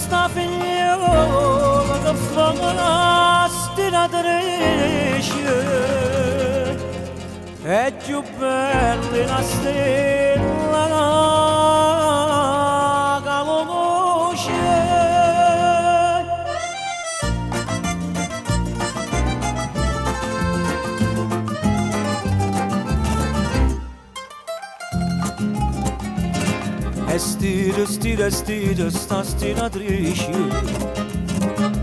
sta figliola che fa la stiratrice è più bella una stella che lo conosce. E stira sta stiratrice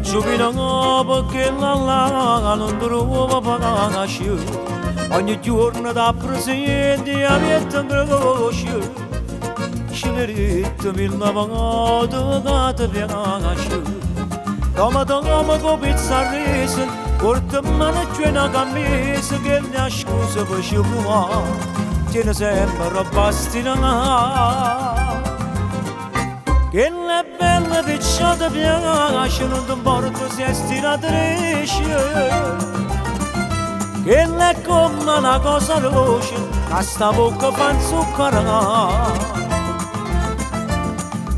subito perché la non trova pace. Ogni giorno da presente a vita incroce scegliete per la pagata che ti piace come pizza resa porta mano c'è una camisa che ne scusa per scivolare tiene sempre bastina che le belle picciate piace non ti importa se è stiratrice che è come una cosa dolce che sta bocca fa zuccherare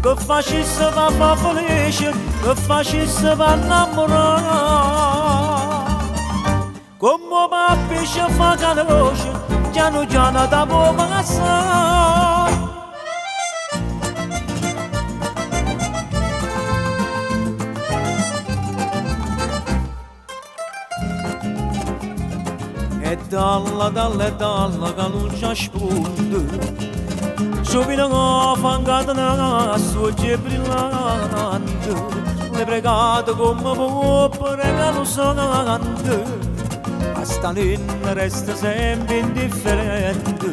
che facesse papà felice che facesse per innamorare come papà ci fa veloce piano piano da bocca assai. E dalla che non ci ascolta subito fangata nella sua brillante le pregate come popolo che lo sanante a stanina resta sempre indifferente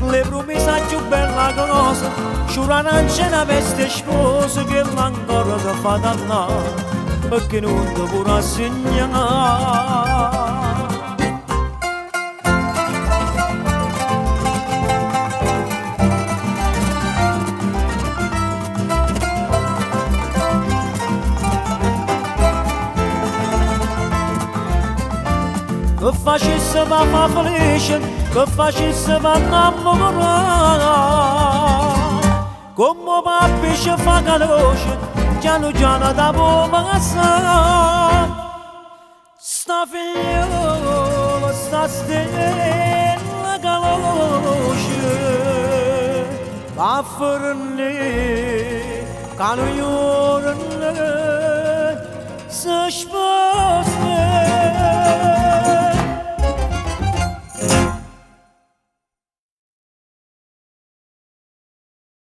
le promesse più bella cosa giura non c'è una veste sposa che ancora ti fa dannare perché non ti può rassegnare. Che facesse papà felice, che facesse per innamorare come papà ci fa veloce, piano piano da bocca assai. Sta figliola, sta stella che lo conosce va a fornire, che non si sposta.